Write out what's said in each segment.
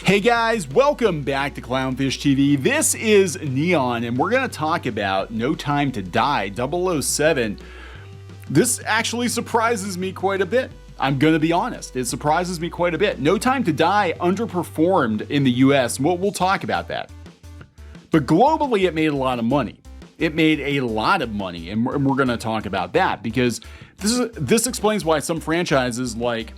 Hey guys, welcome back to Clownfish TV. This is Neon, and we're going to talk about No Time to Die, 007. This actually surprises me quite a bit. I'm going to be honest. It surprises me quite a bit. No Time to Die underperformed in the US. We'll talk about that. But globally, it made a lot of money. It made a lot of money, and we're going to talk about that because this explains why some franchises like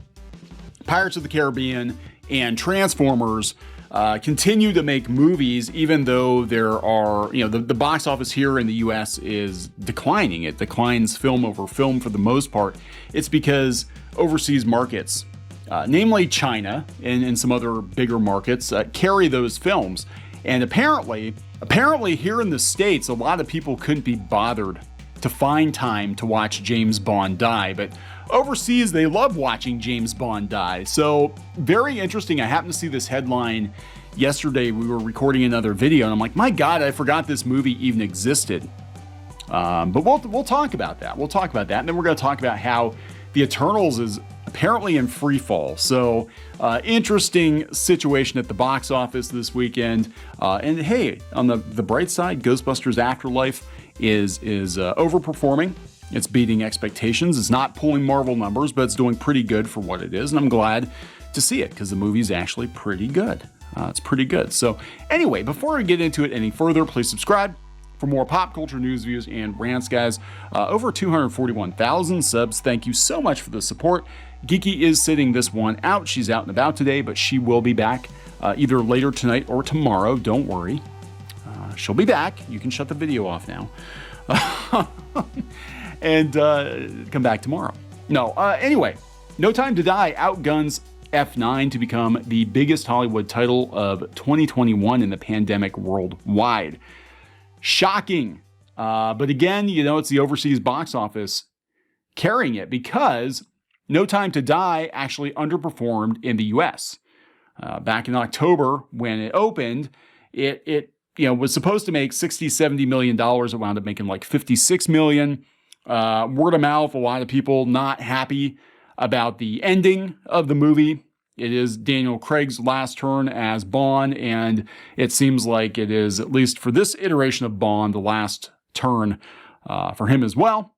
Pirates of the Caribbean and Transformers continue to make movies even though there are, the box office here in the US is declining. It declines film over film for the most part. It's because overseas markets, namely China and some other bigger markets, carry those films. And apparently here in the States, a lot of people couldn't be bothered to find time to watch James Bond die, but overseas they love watching James Bond die. So very interesting. I happened to see this headline yesterday. We were recording another video and I'm like, my God, I forgot this movie even existed. But we'll talk about that. We'll talk about that. And then we're going to talk about how The Eternals is apparently in free fall. So interesting situation at the box office this weekend. And hey, on the bright side, Ghostbusters Afterlife is overperforming. It's beating expectations. It's not pulling Marvel numbers, but it's doing pretty good for what it is. And I'm glad to see it because the movie's actually pretty good. It's pretty good. So anyway, before we get into it any further, please subscribe for more pop culture news, views, and rants, guys. Over 241,000 subs. Thank you so much for the support. Geeky is sitting this one out. She's out and about today, but she will be back either later tonight or tomorrow. Don't worry. She'll be back. You can shut the video off now. And come back tomorrow. No, anyway, No Time to Die outguns F9 to become the biggest Hollywood title of 2021 in the pandemic worldwide. Shocking. But again, it's the overseas box office carrying it because No Time to Die actually underperformed in the US. Back in October when it opened, it was supposed to make $60-70 million. It wound up making like $56 million. Word of mouth, a lot of people not happy about the ending of the movie. It is Daniel Craig's last turn as Bond, and it seems like it is, at least for this iteration of Bond, the last turn for him as well.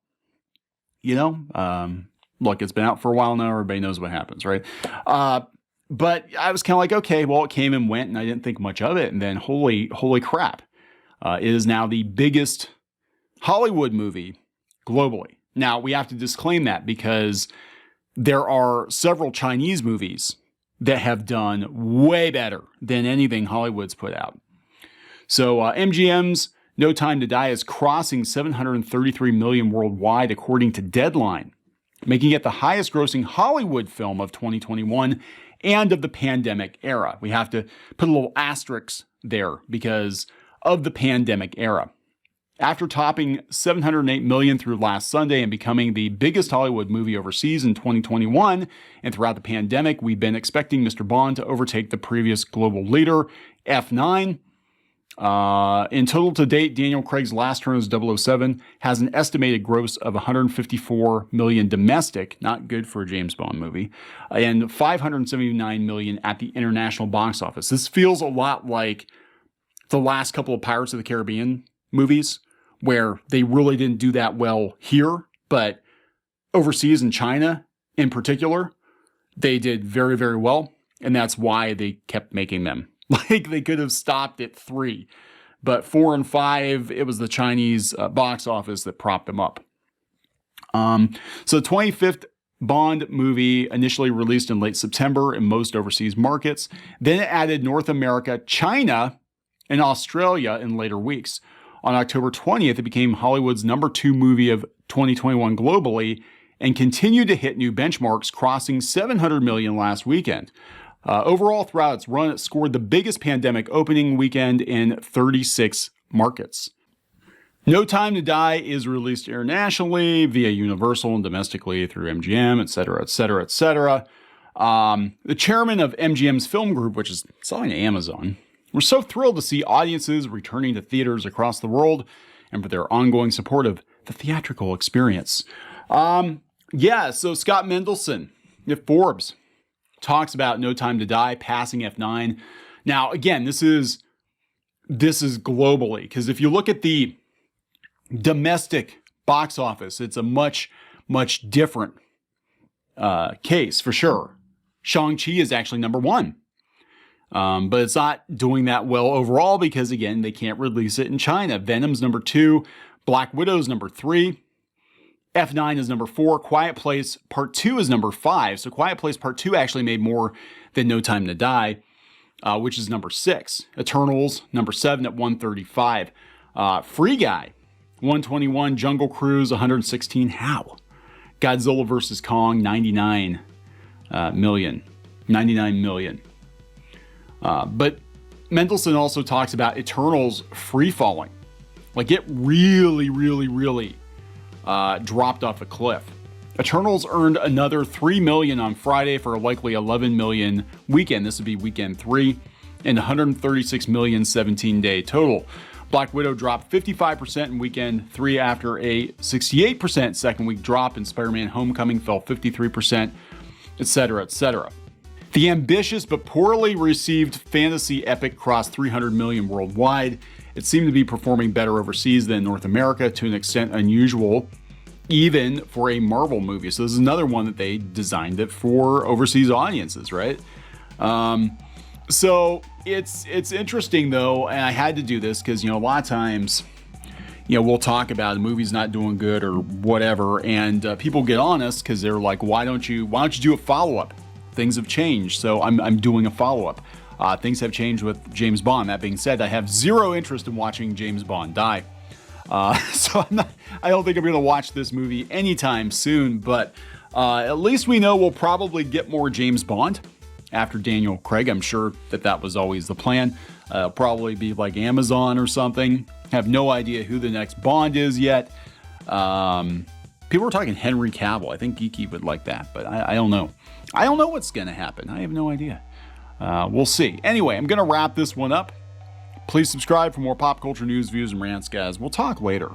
Look, it's been out for a while now. Everybody knows what happens, right? But I was kind of like, okay, well, it came and went, and I didn't think much of it. And then, holy crap, it is now the biggest Hollywood movie globally. Now, we have to disclaim that because there are several Chinese movies that have done way better than anything Hollywood's put out. So MGM's No Time to Die is crossing $733 million worldwide, according to Deadline, making it the highest grossing Hollywood film of 2021 and of the pandemic era. We have to put a little asterisk there because of the pandemic era. After topping $708 million through last Sunday and becoming the biggest Hollywood movie overseas in 2021, and throughout the pandemic, we've been expecting Mr. Bond to overtake the previous global leader, F9. In total to date, Daniel Craig's last turn as 007 has an estimated gross of $154 million domestic, not good for a James Bond movie, and $579 million at the international box office. This feels a lot like the last couple of Pirates of the Caribbean movies, where they really didn't do that well here, but overseas in China in particular, they did very, very well, and that's why they kept making them. Like, they could have stopped at 3, but 4 and 5, it was the Chinese box office that propped them up. So the 25th Bond movie initially released in late September in most overseas markets. Then it added North America, China, and Australia in later weeks. On October 20th, it became Hollywood's number 2 movie of 2021 globally and continued to hit new benchmarks, crossing $700 million last weekend. Overall, throughout its run, it scored the biggest pandemic opening weekend in 36 markets. No Time to Die is released internationally via Universal and domestically through MGM, etc., etc., etc. The chairman of MGM's film group, which is selling to Amazon, we're so thrilled to see audiences returning to theaters across the world and for their ongoing support of the theatrical experience. So Scott Mendelson at Forbes talks about No Time to Die passing F9. Now, again, this is globally, because if you look at the domestic box office, it's a much different case for sure. Shang-Chi is actually number 1. But it's not doing that well overall because, again, they can't release it in China. Venom's number 2. Black Widow's number 3. F9 is number 4. Quiet Place Part 2 is number 5. So Quiet Place Part 2 actually made more than No Time to Die, which is number 6. Eternals, number 7 at 135. Free Guy, 121. Jungle Cruise, 116. How? Godzilla vs. Kong, 99 million. 99 million. But Mendelsohn also talks about Eternals free falling. Like it really dropped off a cliff. Eternals earned another 3 million on Friday for a likely 11 million weekend. This would be weekend 3 and 136 million 17-day total. Black Widow dropped 55% in weekend 3 after a 68% second week drop, and Spider-Man Homecoming fell 53%, etc., etc. The ambitious but poorly received fantasy epic crossed 300 million worldwide. It seemed to be performing better overseas than North America, to an extent unusual, even for a Marvel movie. So this is another one that they designed it for overseas audiences, right? So it's interesting though, and I had to do this because, a lot of times, we'll talk about the movie's not doing good or whatever, and people get on us because they're like, why don't you do a follow-up? Things have changed, so I'm doing a follow-up. Things have changed with James Bond. That being said, I have zero interest in watching James Bond die. So I don't think I'm going to watch this movie anytime soon, but at least we know we'll probably get more James Bond after Daniel Craig. I'm sure that was always the plan. It'll probably be like Amazon or something. Have no idea who the next Bond is yet. People are talking Henry Cavill. I think Geeky would like that, but I don't know. I don't know what's going to happen. I have no idea. We'll see. Anyway, I'm going to wrap this one up. Please subscribe for more pop culture news, views, and rants, guys. We'll talk later.